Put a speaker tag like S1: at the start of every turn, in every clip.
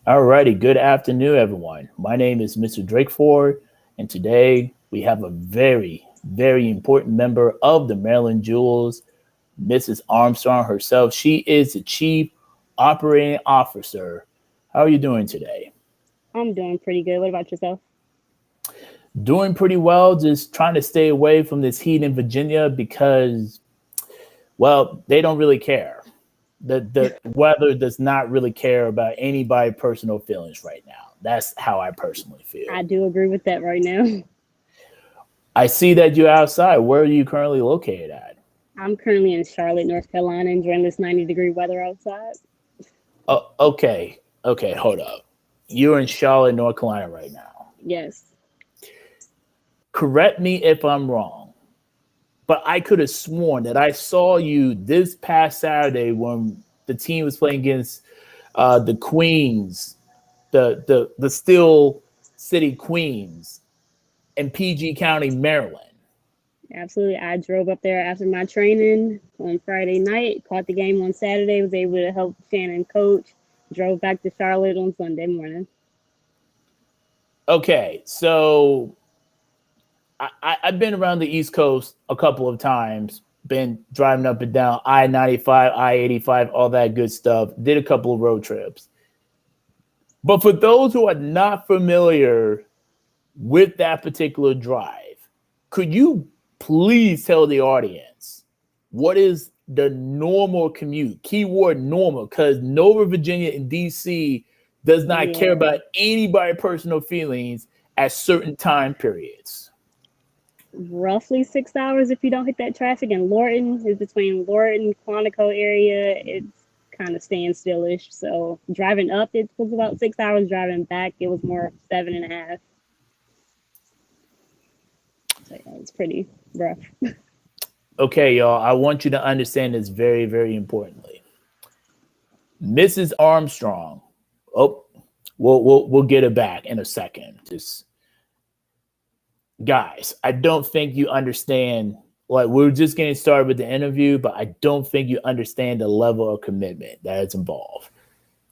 S1: Alrighty, good afternoon, everyone. My name is Mr. Drake Ford, and today we have a very, very important member of the Maryland Jewels, Mrs. Armstrong herself. She is the Chief Operating Officer. How are you doing today?
S2: I'm doing pretty good. What about yourself?
S1: Doing pretty well, just trying to stay away from this heat in Virginia because, well, they don't really care. The weather does not really care about anybody's personal feelings right now. That's how I personally
S2: I
S1: feel.
S2: do agree with that right now.
S1: I see that you're outside. Where are you currently located at?
S2: I'm currently in Charlotte, North Carolina, enjoying this 90-degree weather outside.
S1: Oh, okay. Okay, hold up. You're in Charlotte, North Carolina right now.
S2: Yes.
S1: Correct me if I'm wrong, but I could have sworn that I saw you this past Saturday when the team was playing against the Queens, the Steel City Queens in PG County, Maryland.
S2: Absolutely. I drove up there after my training on Friday night, caught the game on Saturday, was able to help Shannon coach, drove back to Charlotte on Sunday morning.
S1: Okay, so I've been around the East Coast a couple of times, been driving up and down I-95, I-85, all that good stuff, did a couple of road trips. But for those who are not familiar with that particular drive, could you please tell the audience what is the normal commute? Keyword normal, because Northern Virginia and DC does not care
S2: Yeah.
S1: about anybody's personal feelings at certain time periods.
S2: Roughly 6 hours if you don't hit that traffic. And Lorton is between Lorton, Quantico area. It's kind of staying stillish. So driving up, it was about 6 hours. Driving back, it was more 7.5. So yeah, it's pretty rough.
S1: Okay, y'all, I want you to understand this very, very importantly. Mrs. Armstrong, oh, we'll get it back in a second. Just guys, I don't think you understand. Like, we're just getting started with the interview, but I don't think you understand the level of commitment that is involved.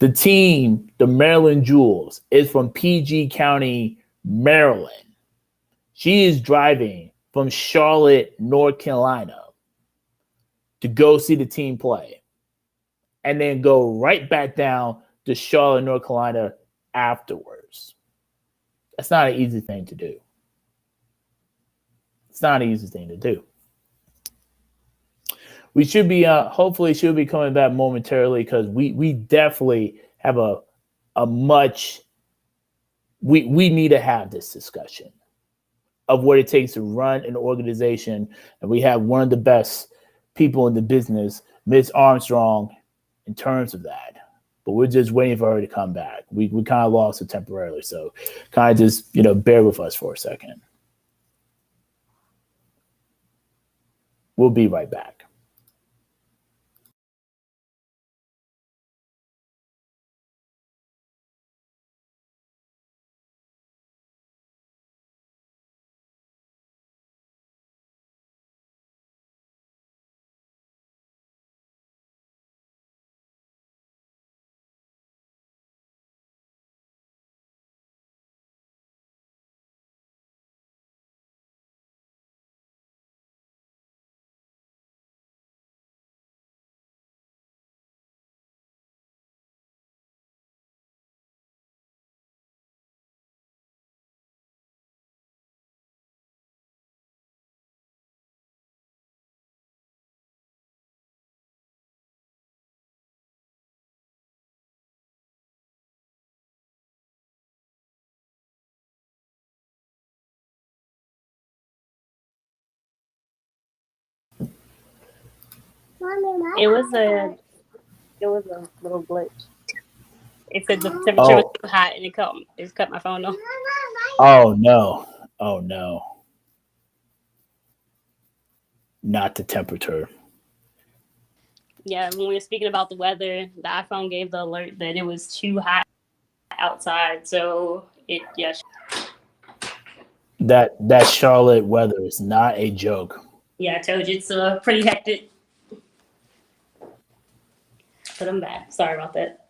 S1: The team, the Maryland Jewels, is from PG County, Maryland. She is driving from Charlotte, North Carolina to go see the team play and then go right back down to Charlotte, North Carolina afterwards. That's not an easy thing to do. It's not an easy thing to do. We should be, hopefully, should be coming back momentarily because we definitely have a much, we need to have this discussion of what it takes to run an organization. And we have one of the best people in the business, Ms. Armstrong, in terms of that. But we're just waiting for her to come back. We kind of lost her temporarily. So kind of just, bear with us for a second. We'll be right back.
S2: It was a little glitch. It said the temperature was
S1: Oh,
S2: too hot and it cut my phone off.
S1: oh no. Oh no. Not the temperature.
S2: Yeah, when we were speaking about the weather, the iPhone gave the alert that it was too hot outside. So
S1: That Charlotte weather is not a joke.
S2: yeah, I told you it's pretty hectic. But I'm back. Sorry about that.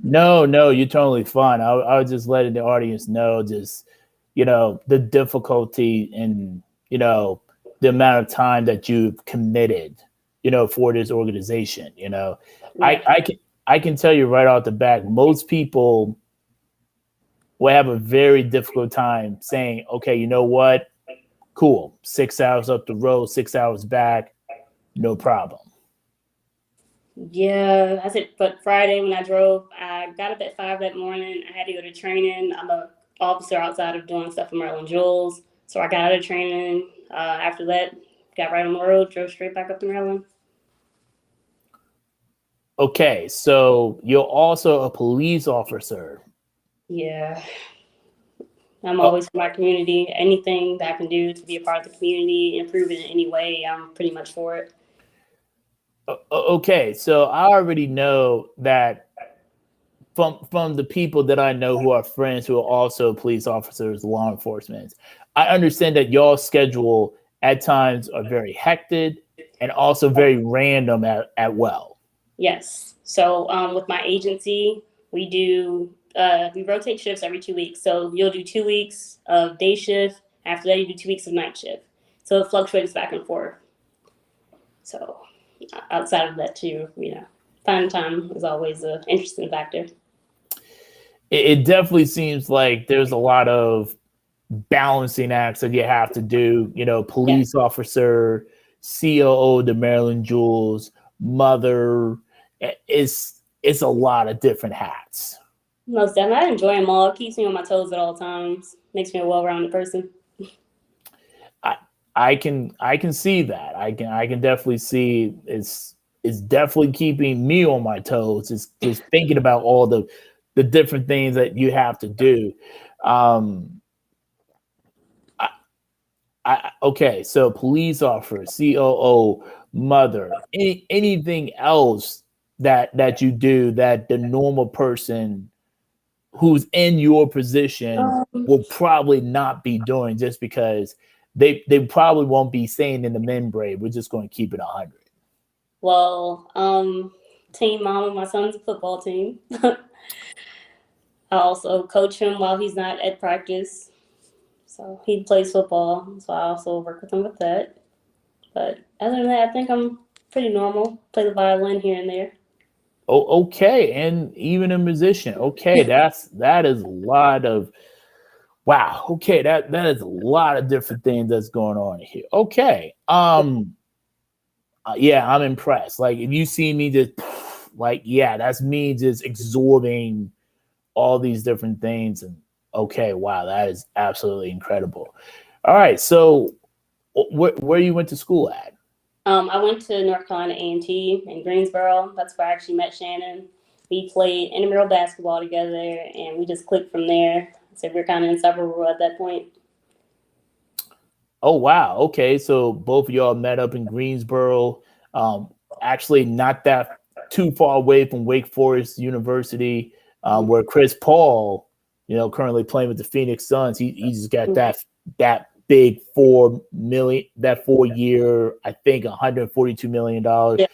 S1: No, you're totally fine. I was just letting the audience know, just the difficulty and the amount of time that you've committed, for this organization.
S2: Yeah.
S1: I can tell you right off the back, most people will have a very difficult time saying, okay, you know what? Cool. 6 hours up the road, 6 hours back, no problem.
S2: Yeah, I said, but Friday when I drove, I got up at 5 that morning. I had to go to training. I'm a officer outside of doing stuff for Maryland Jules. So I got out of training. After that, got right on the road, drove straight back up to Maryland.
S1: Okay, so you're also a police officer.
S2: Yeah, I'm
S1: Oh,
S2: always for my community. Anything that I can do to be a part of the community, improve it in any way, I'm pretty much for it.
S1: okay, so I already know that from the people that I know who are friends who are also police officers, law enforcement. I understand that y'all's schedule at times are very hectic and also very random at well.
S2: Yes. So with my agency, we rotate shifts every 2 weeks. So you'll do 2 weeks of day shift. After that, you do 2 weeks of night shift. So it fluctuates back and forth. So outside of that, too, finding time is always an interesting factor.
S1: It definitely seems like there's a lot of balancing acts that you have to do.
S2: Yeah.
S1: Police officer, COO, the Maryland Jules, mother. It's a lot of different hats.
S2: Most definitely. I enjoy them all. It keeps me on my toes at all times. Makes me a well-rounded person.
S1: I can see that. I can definitely see it's definitely keeping me on my toes. Just thinking about all the different things that you have to do. Um, okay, so police officer, COO, mother, anything else that you do that the normal person who's in your position
S2: Um,
S1: will probably not be doing, just because they probably won't be saying in the men brave, we're just going to keep it 100.
S2: well, team mom of my son's football team. I also coach him while he's not at practice. So he plays football. So I also work with him with that. But other than that, I think I'm pretty normal. Play the violin here and there.
S1: Oh, okay, and even a musician. Okay, that is a lot of wow. Okay, that is a lot of different things that's going on here. Okay, yeah, I'm impressed. Like, if you see me just like, yeah, that's me just absorbing all these different things. And okay, wow, that is absolutely incredible. All right, so where you went to school at?
S2: I went to North Carolina A&T in Greensboro. That's where I actually met Shannon. We played intramural basketball together, and we just clicked from there. So we're kind of inseparable at that point.
S1: Oh wow, okay, so both of y'all met up in Greensboro. Actually, not that too far away from Wake Forest University, where Chris Paul, currently playing with the Phoenix Suns. He just got that big 4 million, that 4 year, I think $142 million.
S2: Yeah.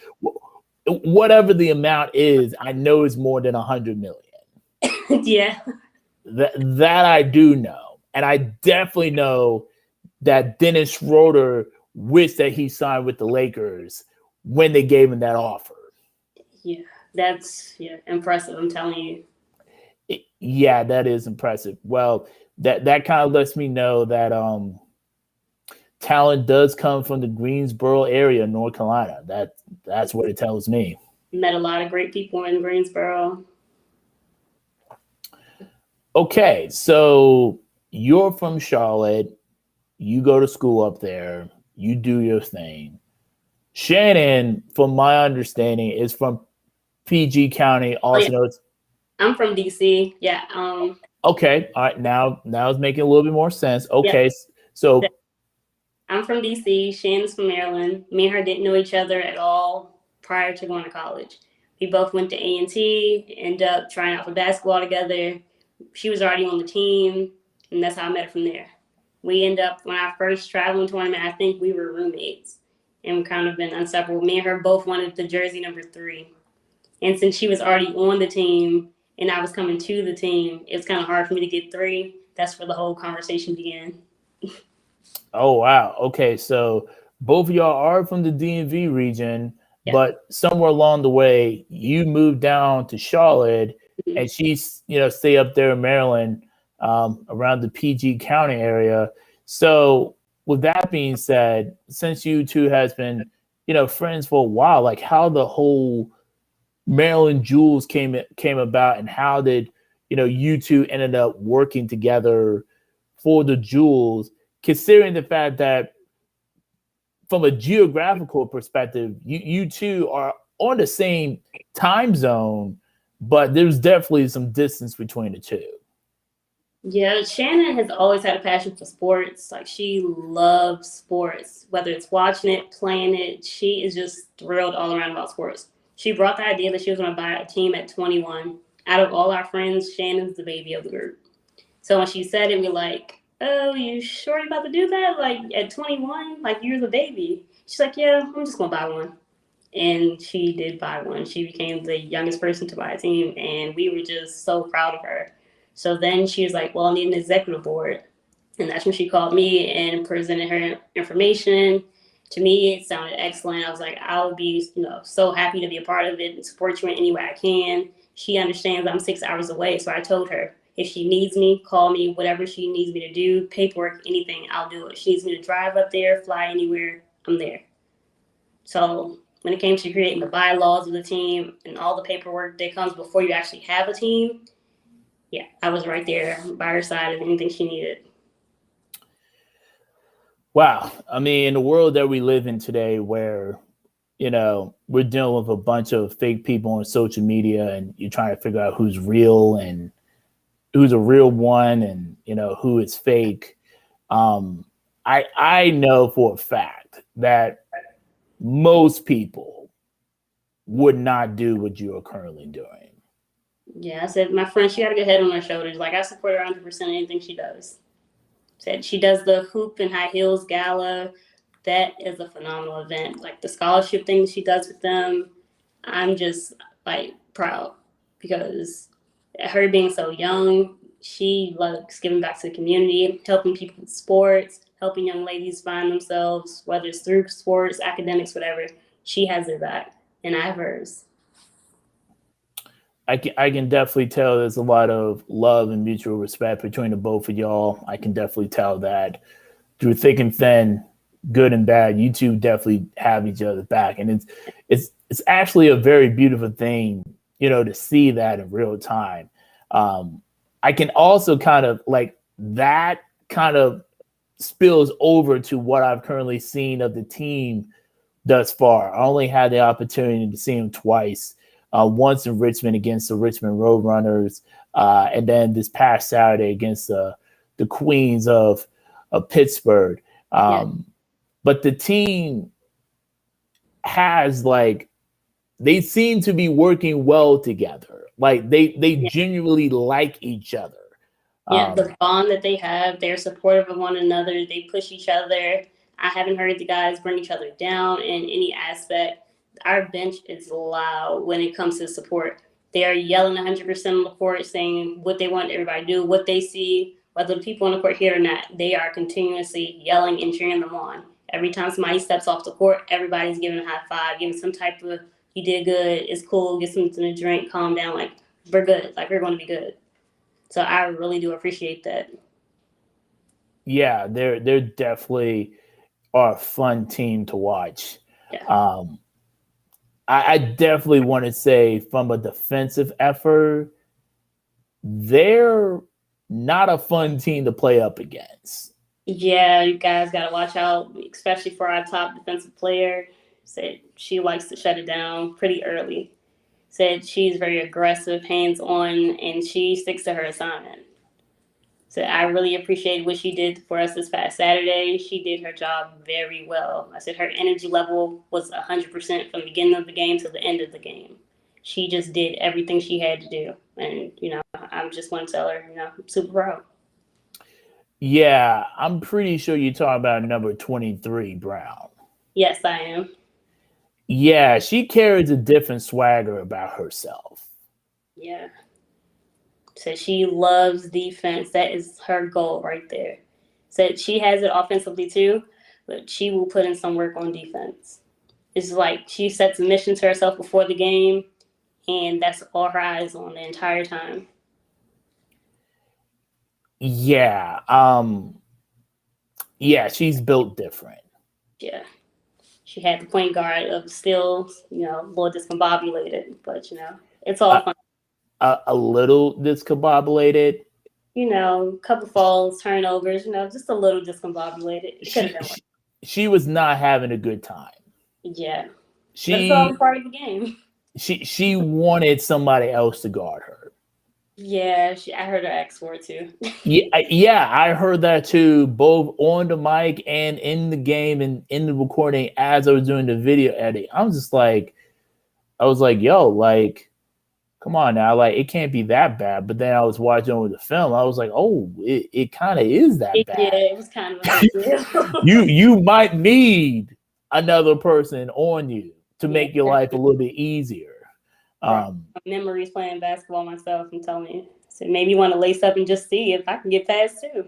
S1: Whatever the amount is, I know it's more than 100 million.
S2: Yeah.
S1: That I do know, and I definitely know that Dennis Schroeder wished that he signed with the Lakers when they gave him that offer.
S2: Yeah. That's impressive. I'm telling you.
S1: Yeah, that is impressive. Well, that kind of lets me know that talent does come from the Greensboro area, North Carolina. That's what it tells me.
S2: Met a lot of great people in Greensboro.
S1: Okay, so you're from Charlotte. You go to school up there. You do your thing. Shannon, from my understanding, is from PG County.
S2: Oh yeah,
S1: Also known as
S2: I'm from DC. Yeah.
S1: okay. All right, now it's making a little bit more sense.
S2: Yeah.
S1: Okay, so
S2: I'm from DC. Shannon's from Maryland. Me and her didn't know each other at all prior to going to college. We both went to A&T, ended up trying out for basketball together. She was already on the team, and that's how I met her from there. We ended up, when our first traveling tournament, I think we were roommates, and we've kind of been inseparable. Me and her both wanted the jersey number 3. And since she was already on the team
S3: and I was coming to the team, it was kind of hard for me to get 3. That's where the whole conversation began.
S1: Oh, wow. Okay, so both of y'all are from the DMV region,
S3: Yeah.
S1: but somewhere along the way, you moved down to Charlotte,
S3: Mhm.
S1: and she's, stay up there in Maryland, around the PG County area. So, with that being said, since you two has been, friends for a while, like how the whole Maryland Jewels came about, and how did you two ended up working together for the Jewels, considering the fact that from a geographical perspective, you two are on the same time zone, but there's definitely some distance between the two.
S3: Yeah, Shannon has always had a passion for sports. Like, she loves sports, whether it's watching it, playing it. She is just thrilled all around about sports. She brought the idea that she was going to buy a team at 21. Out of all our friends, Shannon's the baby of the group. So when she said it, we're like, "Oh, you sure you about to do that? Like at 21, like you're the baby." She's like, "Yeah, I'm just gonna buy one." And she did buy one. She became the youngest person to buy a team, and we were just so proud of her. So then she was like, "Well, I need an executive board," and that's when she called me and presented her information. To me, it sounded excellent. I was like, "I'll be, so happy to be a part of it and support you in any way I can." She understands I'm 6 hours away, so I told her if she needs me, call me. Whatever she needs me to do, paperwork, anything, I'll do it. She needs me to drive up there, fly anywhere, I'm there. So when it came to creating the bylaws of the team and all the paperwork that comes before you actually have a team, yeah, I was right there by her side of anything she needed.
S1: Wow. I mean, in the world that we live in today, where we're dealing with a bunch of fake people on social media, and you're trying to figure out who's real and who's a real one, and who is fake. I know for a fact that most people would not do what you are currently doing.
S3: Yeah, I said, my friend, she got a good head on her shoulders. Like, I support her 100% anything she does. Said she does the hoop and high heels gala. That is a phenomenal event. Like the scholarship thing she does with them, I'm just like proud because her being so young, she loves giving back to the community, helping people with sports, helping young ladies find themselves, whether it's through sports, academics, whatever. She has their back, and I have hers.
S1: I can definitely tell there's a lot of love and mutual respect between the both of y'all. I can definitely tell that through thick and thin, good and bad, you two definitely have each other's back, and it's actually a very beautiful thing, to see that in real time. I can also kind of like that kind of spills over to what I've currently seen of the team thus far. I only had the opportunity to see him twice. Once in Richmond against the Richmond Roadrunners, and then this past Saturday against the Queens of Pittsburgh. But the team has they seem to be working well together. Like they genuinely like each other.
S3: Yeah, the bond that they have, they're supportive of one another. They push each other. I haven't heard the guys bring each other down in any aspect. Our bench is loud when it comes to support. They are yelling 100% on the court, saying what they want everybody to do, what they see, whether the people on the court hear it or not. They are continuously yelling and cheering them on. Every time somebody steps off the court, everybody's giving a high five, giving some type of, "You did good, it's cool, get something to drink, calm down, like, we're good, like, we're going to be good." So I really do appreciate that.
S1: Yeah, they're definitely are a fun team to watch.
S3: Yeah.
S1: I definitely want to say from a defensive effort, they're not a fun team to play up against.
S3: Yeah, you guys got to watch out, especially for our top defensive player. Said she likes to shut it down pretty early. Said she's very aggressive, hands-on, and she sticks to her assignment. So I really appreciate what she did for us this past Saturday. She did her job very well. I said her energy level was 100% from the beginning of the game to the end of the game. She just did everything she had to do. And, I'm just want to tell her, I'm super proud.
S1: Yeah, I'm pretty sure you're talking about number 23, Brown.
S3: Yes, I am.
S1: Yeah, she carries a different swagger about herself.
S3: Yeah. Said she loves defense. That is her goal right there. Said she has it offensively too, but she will put in some work on defense. It's like she sets a mission to herself before the game, and that's all her eyes on the entire time.
S1: Yeah. Yeah, she's built different.
S3: Yeah. She had the point guard of still, a little discombobulated, but it's all fun.
S1: A little discombobulated.
S3: A couple falls, turnovers, just a little discombobulated. It could have been worse.
S1: She was not having a good time.
S3: Yeah. That's all part of the game.
S1: She wanted somebody else to guard her.
S3: Yeah, I heard her ask for it too.
S1: Yeah, I heard that too, both on the mic and in the game and in the recording as I was doing the video edit. I was like, yo, like, come on now, like it can't be that bad. But then I was watching over the film, I was like, oh, it kind of is that bad.
S3: Yeah, it was kind of
S1: you might need another person on you to make your life a little bit easier.
S3: Memories playing basketball myself and telling me, so maybe you want to lace up and just see if I can get past too.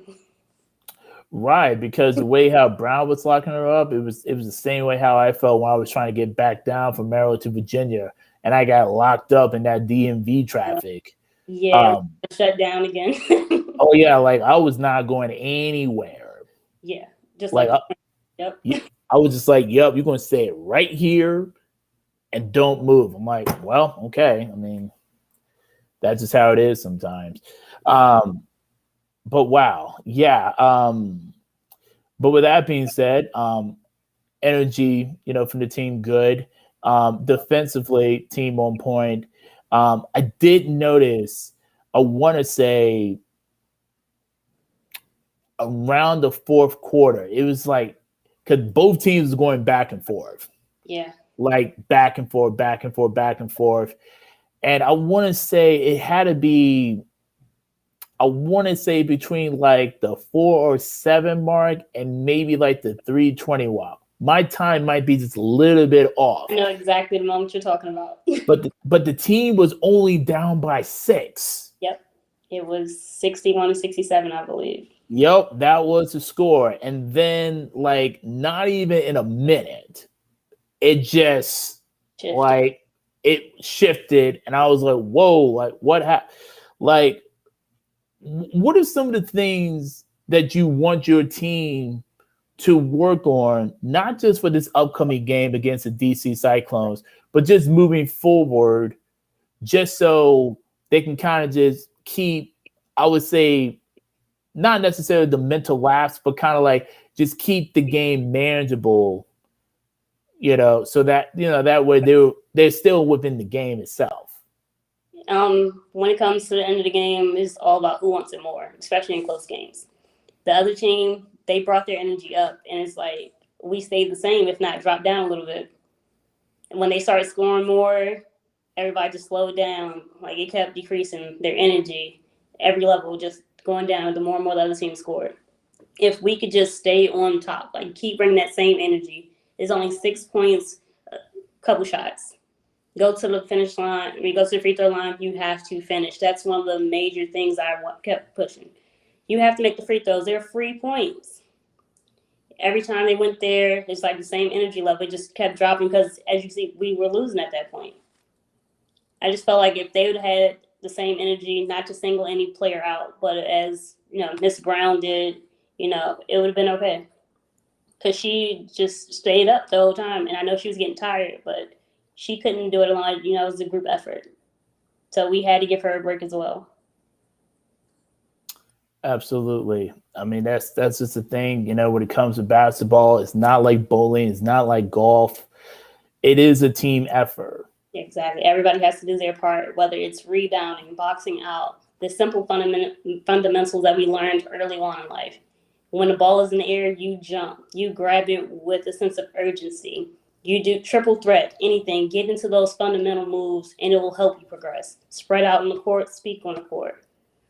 S1: Right, because the way how Brown was locking her up, it was the same way how I felt when I was trying to get back down from Maryland to Virginia, and I got locked up in that DMV traffic.
S3: Yeah, shut down again.
S1: Oh yeah, like I was not going anywhere.
S3: Yeah, just
S1: like
S3: yep.
S1: I was just like, yep, you're going to stay right here and don't move. I'm like, well, okay. I mean, that's just how it is sometimes. But wow, yeah. But with that being said, energy, from the team, good. Defensively, team on point. I did notice, I want to say around the fourth quarter, it was like, because both teams were going back and forth.
S3: Yeah.
S1: Like back and forth, back and forth, back and forth. And I want to say it had to be, between like the 4 or 7 mark and maybe like the 3:20 walk. My time might be just a little bit off.
S3: I know exactly the moment you're talking about.
S1: but the team was only down by 6.
S3: Yep. It was 61-67, I believe.
S1: Yep, that was the score. And then, like, not even in a minute, it just shifted. Like it shifted, and I was like, "Whoa!" Like, what happened? Like, what are some of the things that you want your team to work on, not just for this upcoming game against the DC Cyclones, but just moving forward, just so they can kind of just keep, I would say, not necessarily the mental lapse, but kind of like just keep the game manageable, so that, that way they're still within the game itself.
S3: When it comes to the end of the game, it's all about who wants it more, especially in close games. The other team, they brought their energy up, and it's like we stayed the same, if not dropped down a little bit. And when they started scoring more, everybody just slowed down. Like it kept decreasing their energy. Every level just going down the more and more the other team scored. If we could just stay on top, like keep bringing that same energy. It's only 6 points, a couple shots. Go to the finish line. Go to the free throw line. You have to finish. That's one of the major things I kept pushing. You have to make the free throws. They're free points. Every time they went there, it's like the same energy level. It just kept dropping because, as you see, we were losing at that point. I just felt like if they would have had the same energy, not to single any player out, but as Miss Brown did, it would have been okay. Because she just stayed up the whole time, and I know she was getting tired, but she couldn't do it alone. It was a group effort, so we had to give her a break as well.
S1: Absolutely. I mean, that's just the thing. When it comes to basketball, it's not like bowling, it's not like golf. It is a team effort.
S3: Exactly. Everybody has to do their part, whether it's rebounding, boxing out, the simple fundamentals that we learned early on in life. When the ball is in the air, you jump. You grab it with a sense of urgency. You do triple threat, anything. Get into those fundamental moves, and it will help you progress. Spread out on the court, speak on the court.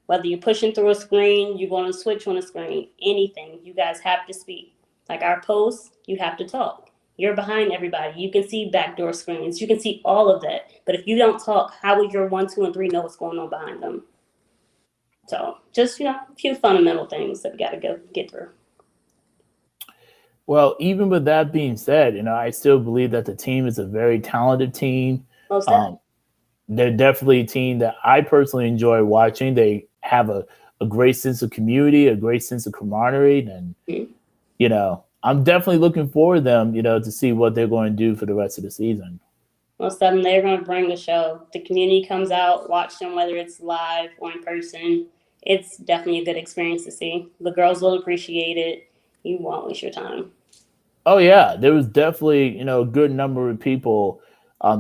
S3: Whether you're pushing through a screen, you're going to switch on a screen, anything, you guys have to speak. Like our posts, you have to talk. You're behind everybody. You can see backdoor screens. You can see all of that. But if you don't talk, how would your 1, 2, and 3 know what's going on behind them? So just, a few fundamental things that we got to get through.
S1: Well, even with that being said, I still believe that the team is a very talented team.
S3: Most definitely.
S1: They're definitely a team that I personally enjoy watching. They have a great sense of community, a great sense of camaraderie. And, I'm definitely looking forward to them, to see what they're going to do for the rest of the season.
S3: Most of them, they're going to bring the show. The community comes out, watch them, whether it's live or in person. It's definitely a good experience to see. The girls will appreciate it. You won't waste your time.
S1: Oh yeah, there was definitely a good number of people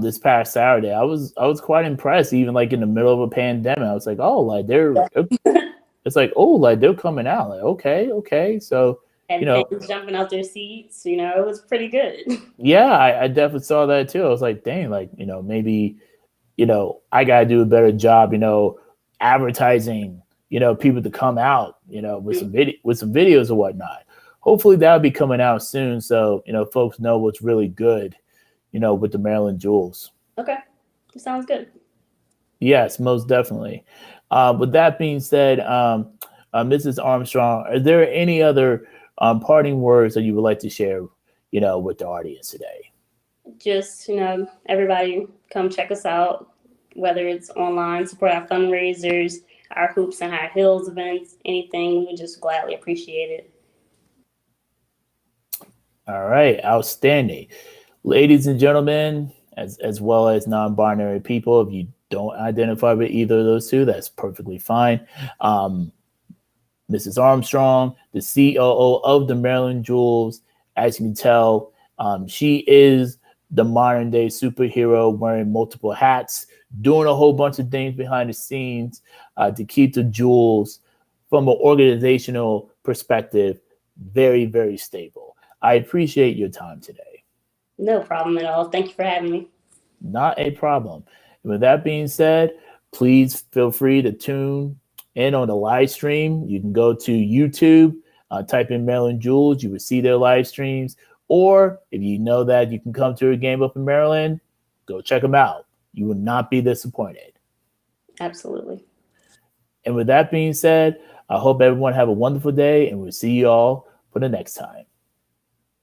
S1: this past Saturday. I was quite impressed, even like in the middle of a pandemic. I was like, oh, like it's like, oh, like they're coming out. Like, okay, so
S3: and fans jumping out their seats. It was pretty good.
S1: Yeah, I definitely saw that too. I was like, dang, like maybe I gotta do a better job, advertising, people to come out, with some videos or whatnot. Hopefully that'll be coming out soon, so folks know what's really good, with the Maryland Jewels.
S3: Okay, sounds good.
S1: Yes, most definitely. With that being said, Mrs. Armstrong, are there any other parting words that you would like to share, with the audience today?
S3: Just everybody come check us out, whether it's online, support our fundraisers, our hoops and high heels events, anything. We would just gladly appreciate it.
S1: All right, outstanding. Ladies and gentlemen, as well as non-binary people, if you don't identify with either of those two, that's perfectly fine. Mrs. Armstrong, the COO of the Maryland Jewels, as you can tell, she is the modern day superhero, wearing multiple hats, doing a whole bunch of things behind the scenes to keep the Jewels, from an organizational perspective, very, very stable. I appreciate your time today.
S3: No problem at all. Thank you for having me.
S1: Not a problem. And with that being said, please feel free to tune in on the live stream. You can go to YouTube, type in Maryland Jewels. You will see their live streams. Or if you know that you can come to a game up in Maryland, go check them out. You will not be disappointed.
S3: Absolutely.
S1: And with that being said, I hope everyone have a wonderful day, and we'll see you all for the next time.